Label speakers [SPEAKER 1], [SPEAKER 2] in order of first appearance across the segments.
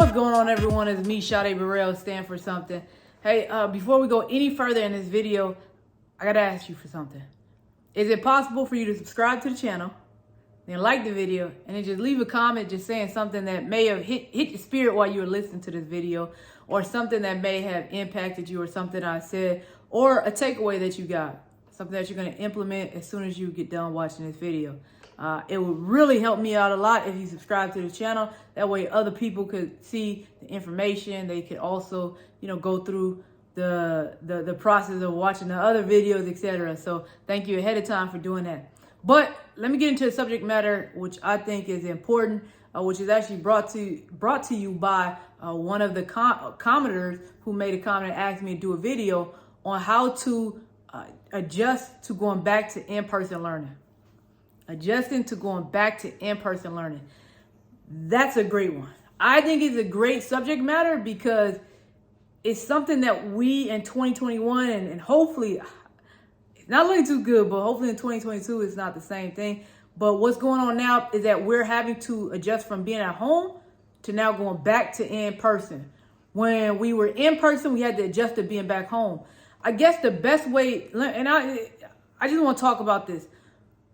[SPEAKER 1] What's going on, everyone? It's me, Sade Burrell, stand for something. Hey, before we go any further in this video, I gotta ask you for something. Is it possible for you to subscribe to the channel, then like the video, and then just leave a comment just saying something that may have hit your spirit while you were listening to this video, or something that may have impacted you, or something I said, or a takeaway that you got, something that you're gonna implement as soon as you get done watching this video. It would really help me out a lot if you subscribe to the channel. That way other people could see the information. They could also, go through the process of watching the other videos, etc. So thank you ahead of time for doing that. But let me get into the subject matter, which I think is important, which is actually brought to you by one of the commenters who made a comment and asked me to do a video on how to adjust to going back to in-person learning. Adjusting to going back to in-person learning. That's a great one. I think it's a great subject matter because it's something that we in 2021 and hopefully, it's not looking too good, but hopefully in 2022 it's not the same thing. But what's going on now is that we're having to adjust from being at home to now going back to in-person. When we were in person, we had to adjust to being back home. I guess the best way, and I just want to talk about this.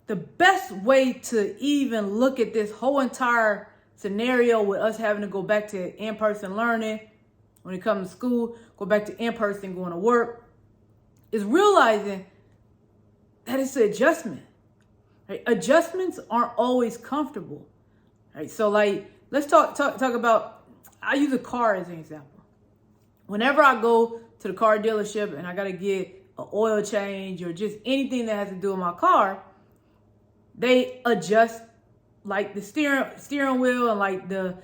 [SPEAKER 1] The best way to even look at this whole entire scenario with us having to go back to in-person learning when it comes to school, go back to in-person going to work, is realizing that it's an adjustment. Right? Adjustments aren't always comfortable. Right? So let's talk about, I use a car as an example. Whenever I go to the car dealership and I got to get an oil change or just anything that has to do with my car, they adjust like the steering wheel and like the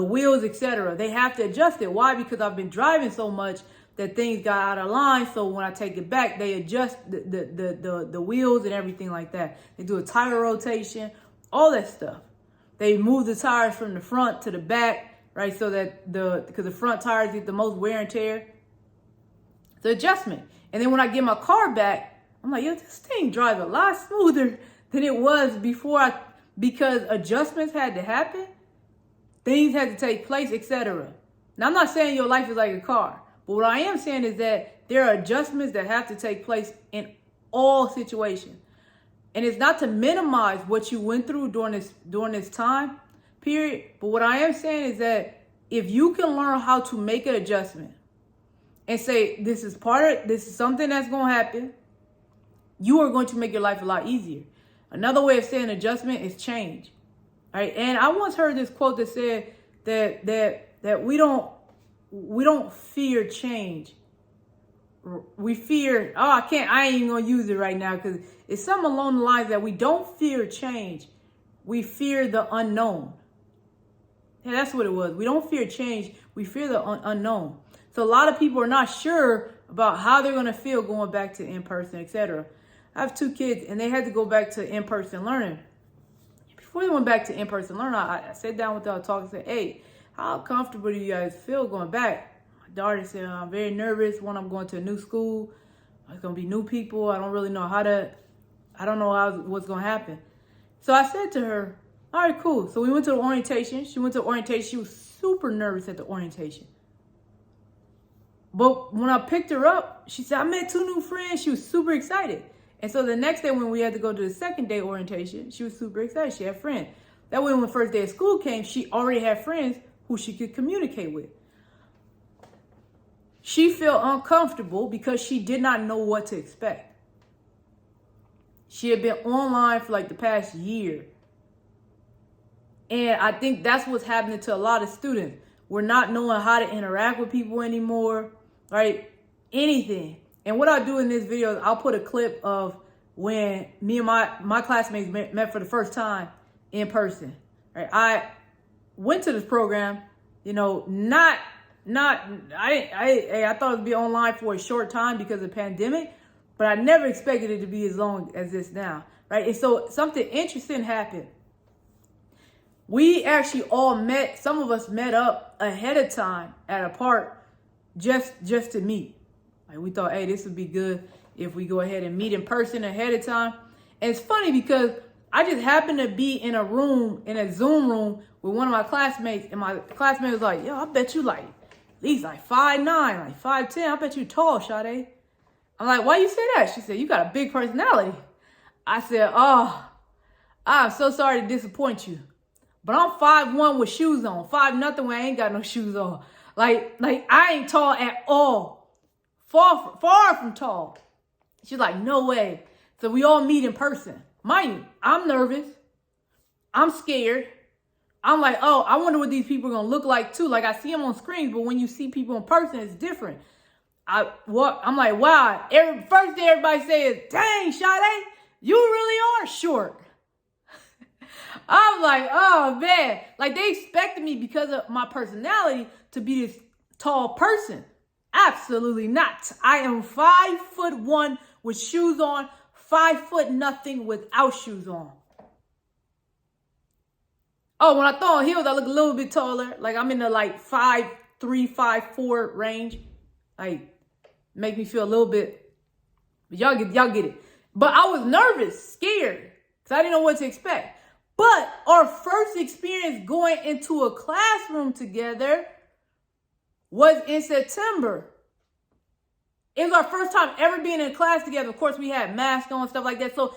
[SPEAKER 1] wheels, etc. They have to adjust it. Why? Because I've been driving so much that things got out of line. So when I take it back, they adjust the wheels and everything like that. They do a tire rotation, all that stuff. They move the tires from the front to the back, right? So that because the front tires get the most wear and tear. The adjustment. And then when I get my car back, I'm like, yo, this thing drives a lot smoother than it was before, because adjustments had to happen, things had to take place, etc. Now, I'm not saying your life is like a car, but what I am saying is that there are adjustments that have to take place in all situations. And it's not to minimize what you went through during this time period, but what I am saying is that if you can learn how to make an adjustment and say, this is something that's going to happen, you are going to make your life a lot easier. Another way of saying adjustment is change. All right. And I once heard this quote that said that we don't fear change. We fear, I ain't even gonna use it right now because it's something along the lines that we don't fear change. We fear the unknown. Yeah, that's what it was. We don't fear change. We fear the unknown. So a lot of people are not sure about how they're gonna feel going back to in-person, etc. I have 2 kids and they had to go back to in-person learning. Before they went back to in-person learning, I sat down with them, talked and said, hey, how comfortable do you guys feel going back? My daughter said, I'm very nervous. One, I'm going to a new school. It's going to be new people. I don't really know what's going to happen. So I said to her, all right, cool. So we went to the orientation. She went to orientation. She was super nervous at the orientation. But when I picked her up, she said, I met 2 new friends. She was super excited. And so the next day when we had to go to the second day orientation, she was super excited. She had friends. That way when the first day of school came, she already had friends who she could communicate with. She felt uncomfortable because she did not know what to expect. She had been online for like the past year. And I think that's what's happening to a lot of students. We're not knowing how to interact with people anymore, right? Anything. And what I'll do in this video is I'll put a clip of when me and my classmates met for the first time in person. Right? I went to this program, I thought it would be online for a short time because of the pandemic, but I never expected it to be as long as this now. Right? And so something interesting happened. We actually some of us met up ahead of time at a park just to meet. We thought, hey, this would be good if we go ahead and meet in person ahead of time. And it's funny because I just happened to be in a room, in a Zoom room with one of my classmates, and my classmate was like, yo, I bet you like, at least like 5'9", like 5'10". I bet you tall, Sade. I'm like, why you say that? She said, you got a big personality. I said, oh, I'm so sorry to disappoint you, but I'm 5'1" with shoes on, 5'0" when I ain't got no shoes on. Like I ain't tall at all. Far from tall. She's like, no way. So we all meet in person. Mind you, I'm nervous. I'm scared. I'm like, oh, I wonder what these people are going to look like too. Like I see them on screens, but when you see people in person, it's different. I'm like, wow. First thing everybody says, dang, Sade, you really are short. I'm like, oh man. Like they expected me because of my personality to be this tall person. Absolutely not. I am 5'1" with shoes on, 5'0" without shoes on. Oh, when I throw on heels, I look a little bit taller. Like I'm in the like 5'3", 5'4" range. Like make me feel a little bit. But y'all get it. But I was nervous, scared, because I didn't know what to expect. But our first experience going into a classroom together was in September. It was our first time ever being in class together. Of course, we had masks on, stuff like that. So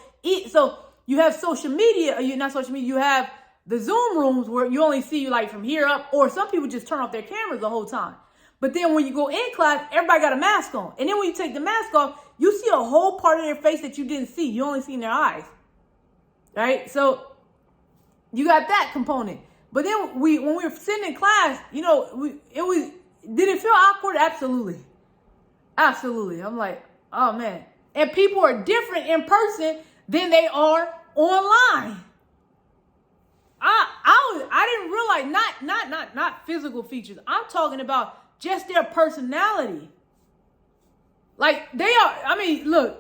[SPEAKER 1] you have social media, not social media, you have the Zoom rooms where you only see you like from here up, or some people just turn off their cameras the whole time. But then when you go in class, everybody got a mask on. And then when you take the mask off, you see a whole part of their face that you didn't see. You only seen their eyes. Right? So you got that component. But then when we were sitting in class, did it feel awkward? Absolutely. Absolutely. I'm like, oh man. And people are different in person than they are online. I didn't realize not physical features. I'm talking about just their personality. Like they are, I mean, look,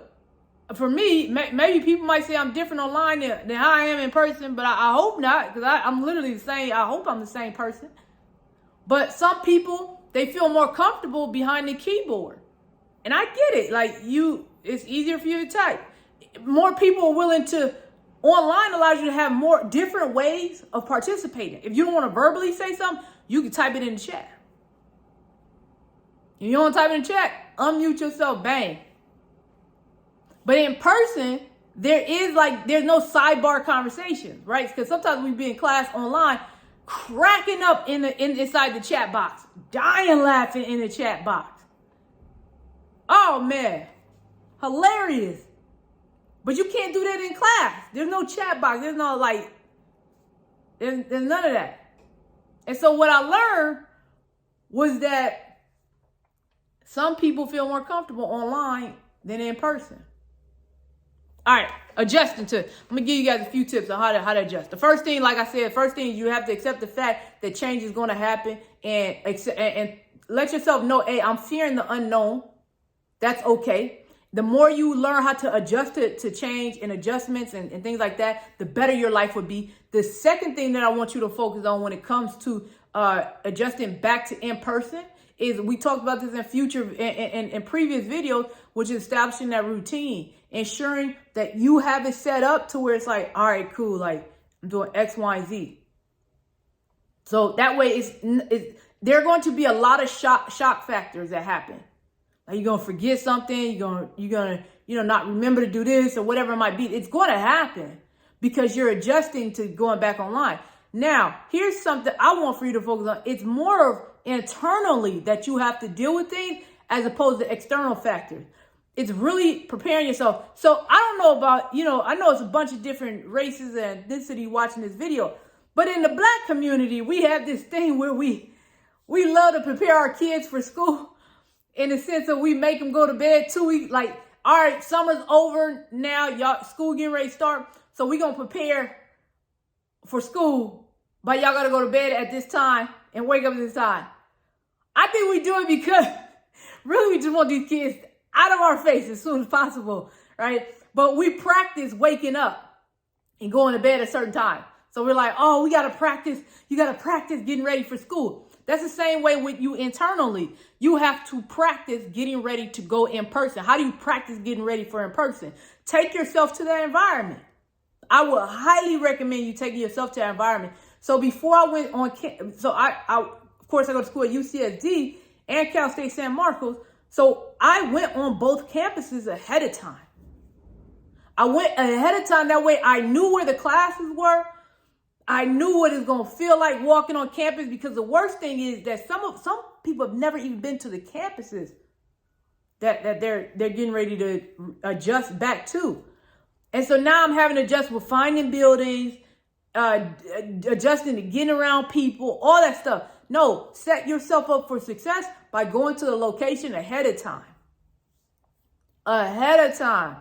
[SPEAKER 1] for me, maybe people might say I'm different online than how I am in person, but I hope not, because I'm literally the same. I hope I'm the same person. But some people, they feel more comfortable behind the keyboard. And I get it. Like it's easier for you to type. More people are willing to, online allows you to have more different ways of participating. If you don't want to verbally say something, you can type it in the chat. If you don't want to type it in the chat, unmute yourself, bang. But in person, there's no sidebar conversations, right? Because sometimes we be in class online, cracking up inside the chat box, dying laughing in the chat box. Oh man, hilarious. But you can't do that in class. There's no chat box. There's no there's none of that. And so what I learned was that some people feel more comfortable online than in person. All right, adjusting to, I'm gonna give you guys a few tips on how to adjust. The first thing, like I said, you have to accept the fact that change is gonna happen and let yourself know, hey, I'm fearing the unknown. That's okay. The more you learn how to adjust to change and adjustments and things like that, the better your life would be. The second thing that I want you to focus on when it comes to adjusting back to in-person is, we talked about this in previous videos, which is establishing that routine, ensuring that you have it set up to where it's like, all right, cool, like I'm doing X, Y, and Z. So that way there are going to be a lot of shock factors that happen. Like you're going to forget something, you're going to not remember to do this or whatever it might be. It's going to happen because you're adjusting to going back online. Now, here's something I want for you to focus on. It's more of internally that you have to deal with things as opposed to external factors. It's really preparing yourself. So I don't know about, I know it's a bunch of different races and ethnicity watching this video, but in the Black community, we have this thing where we love to prepare our kids for school. In the sense that we make them go to bed 2 weeks, like, all right, summer's over now, y'all, school getting ready to start. So we're going to prepare for school, but y'all got to go to bed at this time and wake up at this time. I think we do it because really we just want these kids out of our face as soon as possible, right? But we practice waking up and going to bed at a certain time. So we're like, oh, we got to practice. You got to practice getting ready for school. That's the same way with you internally. You have to practice getting ready to go in person. How do you practice getting ready for in person? Take yourself to that environment. I would highly recommend you taking yourself to that environment. So before I went on, so I of course I go to school at UCSD and Cal State San Marcos. So I went on both campuses ahead of time. I went ahead of time. That way I knew where the classes were. I knew what it's going to feel like walking on campus, because the worst thing is that some people have never even been to the campuses that they're getting ready to adjust back to. And so now I'm having to adjust with finding buildings, adjusting to getting around people, all that stuff. No, set yourself up for success by going to the location ahead of time. Ahead of time.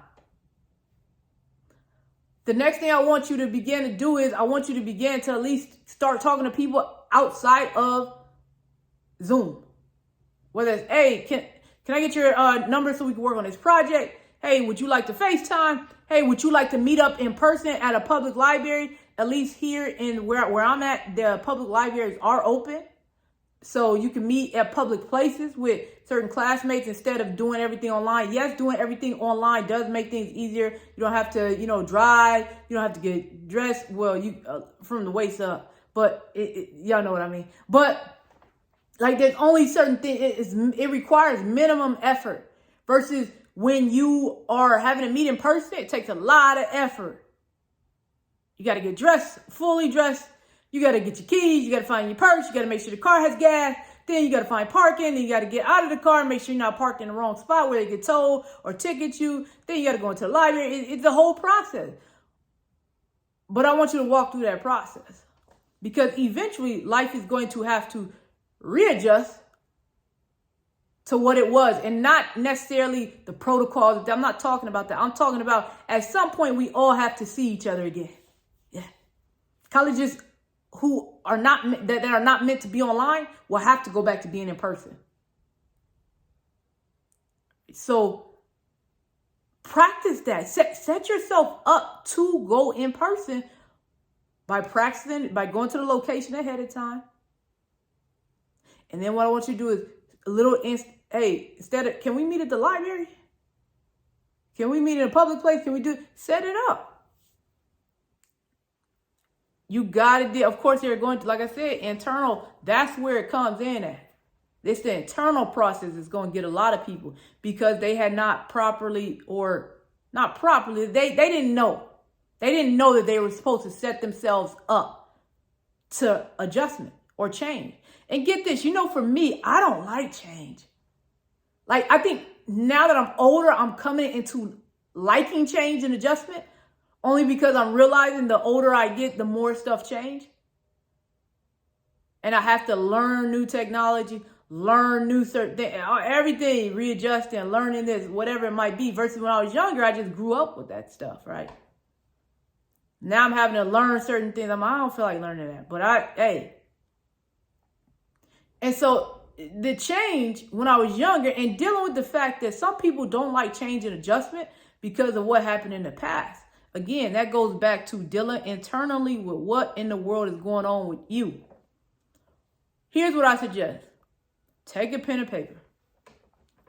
[SPEAKER 1] The next thing I want you to begin to do is I want you to begin to at least start talking to people outside of Zoom. Whether it's, hey, can I get your number so we can work on this project? Hey, would you like to FaceTime? Hey, would you like to meet up in person at a public library? At least here in where I'm at, the public libraries are open. So you can meet at public places with certain classmates instead of doing everything online. Yes, doing everything online does make things easier. You don't have to, drive. You don't have to get dressed. Well, from the waist up. But y'all know what I mean. But like, there's only certain things. It requires minimum effort versus when you are having a meet in person. It takes a lot of effort. You got to get dressed, fully dressed. You got to get your keys. You got to find your purse. You got to make sure the car has gas. Then you got to find parking. Then you got to get out of the car and make sure you're not parked in the wrong spot where they get towed or ticket you. Then you got to go into the library. It's a whole process. But I want you to walk through that process, because eventually life is going to have to readjust to what it was, and not necessarily the protocols. I'm not talking about that. I'm talking about at some point we all have to see each other again. Yeah. Colleges who are not that are not meant to be online will have to go back to being in person. So practice that. Set yourself up to go in person by practicing, by going to the location ahead of time. And then what I want you to do is a little, instead of, can we meet at the library? Can we meet in a public place? Set it up. You got to do, of course, they're going to, like I said, internal, that's where it comes in at. It's the internal process is going to get a lot of people, because they had not properly, they didn't know. They didn't know that they were supposed to set themselves up to adjustment or change. And get this, for me, I don't like change. Like, I think now that I'm older, I'm coming into liking change and adjustment, only because I'm realizing the older I get, the more stuff change. And I have to learn new technology, learn new certain things, everything, readjusting, learning this, whatever it might be. Versus when I was younger, I just grew up with that stuff, right? Now I'm having to learn certain things. I don't feel like learning that, but And so the change when I was younger, and dealing with the fact that some people don't like change and adjustment because of what happened in the past. Again, that goes back to dealing internally with what in the world is going on with you. Here's what I suggest. Take a pen and paper.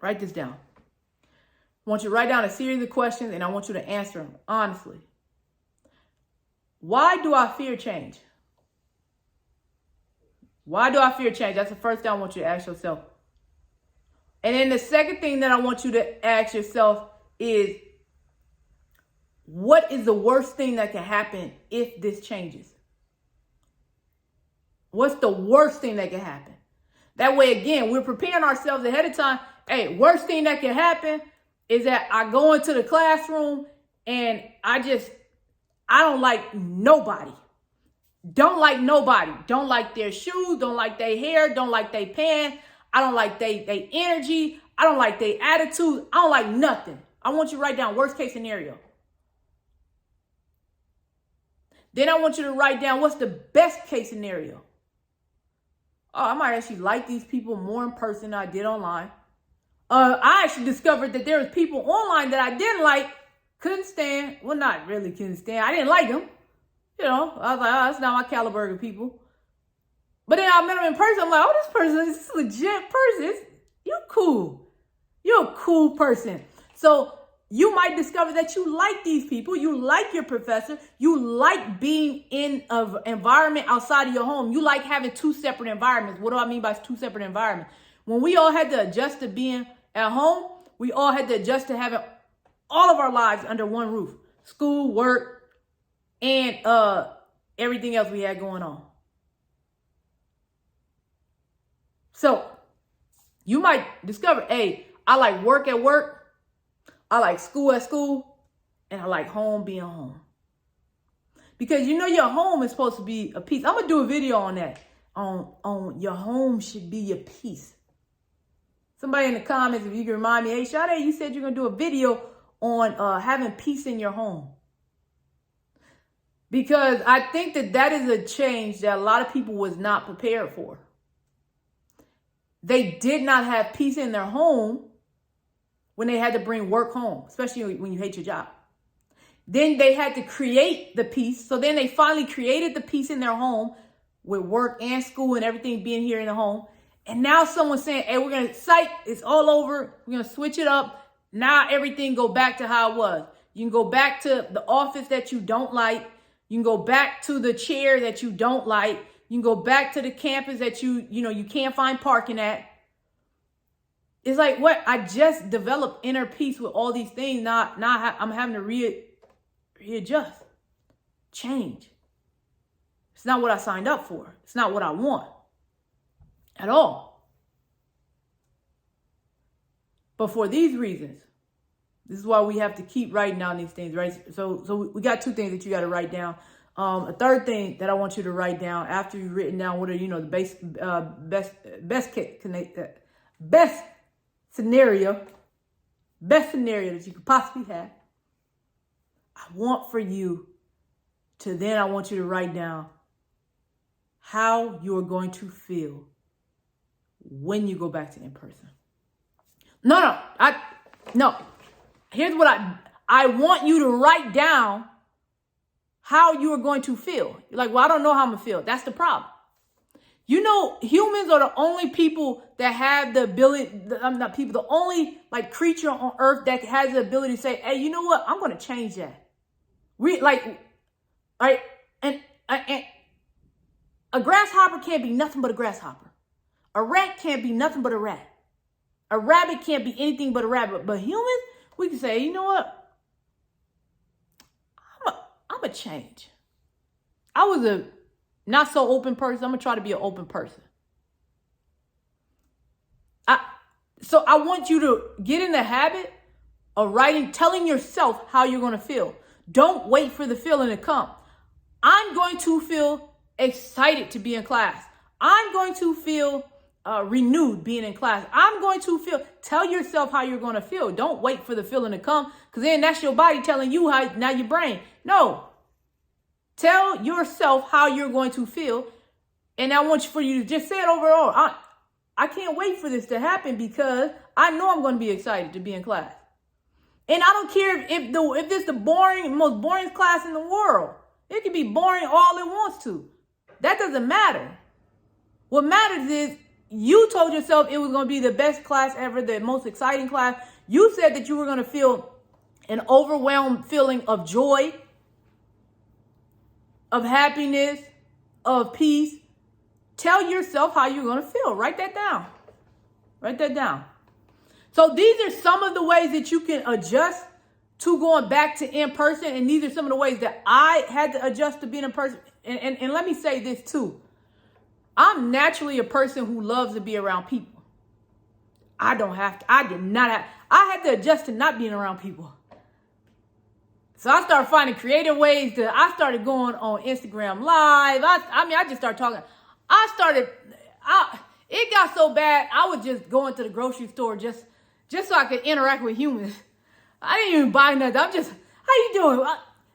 [SPEAKER 1] Write this down. I want you to write down a series of questions, and I want you to answer them honestly. Why do I fear change? Why do I fear change? That's the first thing I want you to ask yourself. And then the second thing that I want you to ask yourself is, what is the worst thing that can happen if this changes? What's the worst thing that can happen? That way, again, we're preparing ourselves ahead of time. Hey, worst thing that can happen is that I go into the classroom and I don't like nobody. Don't like nobody. Don't like their shoes. Don't like their hair. Don't like their pants. I don't like their energy. I don't like their attitude. I don't like nothing. I want you to write down worst case scenario. Then I want you to write down what's the best case scenario. Oh, I might actually like these people more in person than I did online. I actually discovered that there was people online that I didn't like, couldn't stand. Well, not really couldn't stand. I didn't like them. I was like, oh, that's not my caliber of people. But then I met them in person. I'm like, oh, this person is a legit person. You're cool. You're a cool person. So You might discover that you like these people. You like your professor. You like being in an environment outside of your home. You like having two separate environments. What do I mean by two separate environments? When we all had to adjust to being at home, we all had to adjust to having all of our lives under one roof. School, work, and everything else we had going on. So you might discover, hey, I like work at work, I like school at school, and I like home being home. Because you know your home is supposed to be a piece. I'm going to do a video on that. On your home should be your peace. Somebody in the comments, if you can remind me, hey, Sade, you said you're going to do a video on having peace in your home. Because I think that is a change that a lot of people was not prepared for. They did not have peace in their home when they had to bring work home, especially when you hate your job. Then they had to create the peace. So then they finally created the peace in their home with work and school and everything being here in the home. And now someone's saying, hey, we're going to psych, it's all over. We're going to switch it up. Now everything go back to how it was. You can go back to the office that you don't like. You can go back to the chair that you don't like. You can go back to the campus that you can't find parking at. It's like, what? I just developed inner peace with all these things. Now I'm having to readjust, change. It's not what I signed up for. It's not what I want at all. But for these reasons, this is why we have to keep writing down these things, right? So we got two things that you got to write down. A third thing that I want you to write down after you've written down what are, the best scenario that you could possibly have. I want you to write down how you are going to feel when you go back to in person. No. Here's what I want you to write down how you are going to feel. You're like, well, I don't know how I'm going to feel. That's the problem. You know, humans are the only people that have the ability, the only like creature on earth that has the ability to say, hey, you know what? I'm going to change that. And a grasshopper can't be nothing but a grasshopper. A rat can't be nothing but a rat. A rabbit can't be anything but a rabbit. But humans, we can say, you know what? I'm going to change. I was a not so open person. I'm going to try to be an open person. So I want you to get in the habit of telling yourself how you're going to feel. Don't wait for the feeling to come. I'm going to feel excited to be in class. I'm going to feel renewed being in class. I'm going to tell yourself how you're going to feel. Don't wait for the feeling to come, because then that's your body telling you now your brain. No. Tell yourself how you're going to feel. And I want for you to just say it overall. I can't wait for this to happen because I know I'm going to be excited to be in class. And I don't care if it's the most boring class in the world. It can be boring all it wants to. That doesn't matter. What matters is you told yourself it was going to be the best class ever, the most exciting class. You said that you were going to feel an overwhelmed feeling of joy, of happiness, of peace. Tell yourself how you're going to feel. Write that down. Write that down. So these are some of the ways that you can adjust to going back to in person. And these are some of the ways that I had to adjust to being in person. And let me say this too. I'm naturally a person who loves to be around people. I had to adjust to not being around people. So I started finding creative ways I started going on Instagram Live. I just started talking. It got so bad, I would just go into the grocery store just so I could interact with humans. I didn't even buy nothing. I'm just, how you doing?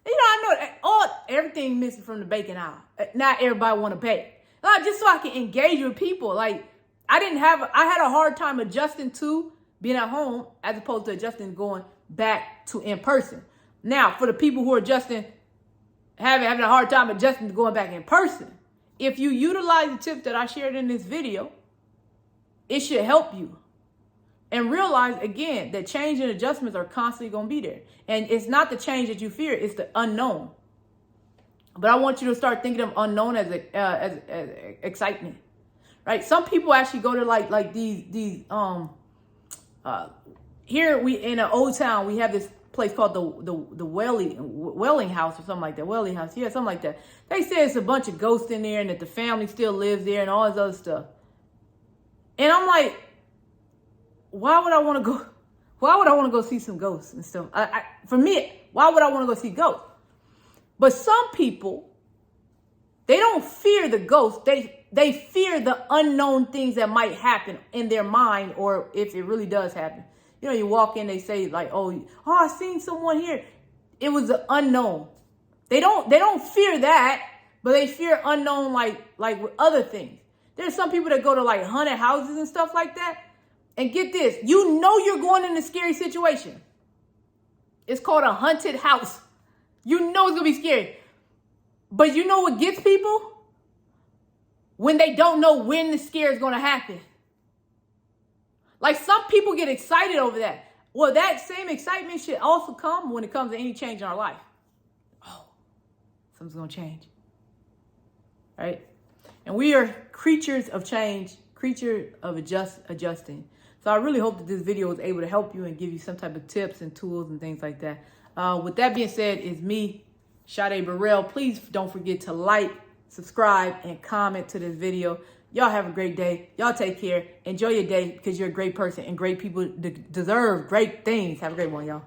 [SPEAKER 1] I know everything missing from the baking aisle. Not everybody want to bake. Just so I can engage with people. Like, I had a hard time adjusting to being at home as opposed to adjusting going back to in person. Now, for the people who are having a hard time adjusting to going back in person, if you utilize the tips that I shared in this video, it should help you. And realize, again, that change and adjustments are constantly going to be there. And it's not the change that you fear, it's the unknown. But I want you to start thinking of unknown as excitement, right? Some people actually go to like these here we in an old town, we have this place called the Welling House or something like that. Welling House, yeah, something like that. They say it's a bunch of ghosts in there and that the family still lives there and all this other stuff. And I'm like, why would I want to go? Why would I want to go see some ghosts and stuff? For me, why would I want to go see ghosts? But some people, they don't fear the ghosts. They fear the unknown things that might happen in their mind, or if it really does happen. You know, you walk in, they say like, oh, I seen someone here. It was the unknown. They don't fear that, but they fear unknown like with other things. There's some people that go to like haunted houses and stuff like that. And get this, you know you're going in a scary situation. It's called a haunted house. You know it's going to be scary. But you know what gets people? When they don't know when the scare is going to happen. Like some people get excited over that. Well, that same excitement should also come when it comes to any change in our life. Oh, something's going to change. Right? And we are creatures of change, creatures of adjusting. So I really hope that this video was able to help you and give you some type of tips and tools and things like that. With that being said, it's me, Sade Burrell. Please don't forget to like, subscribe, and comment to this video. Y'all have a great day. Y'all take care. Enjoy your day because you're a great person and great people deserve great things. Have a great one, y'all.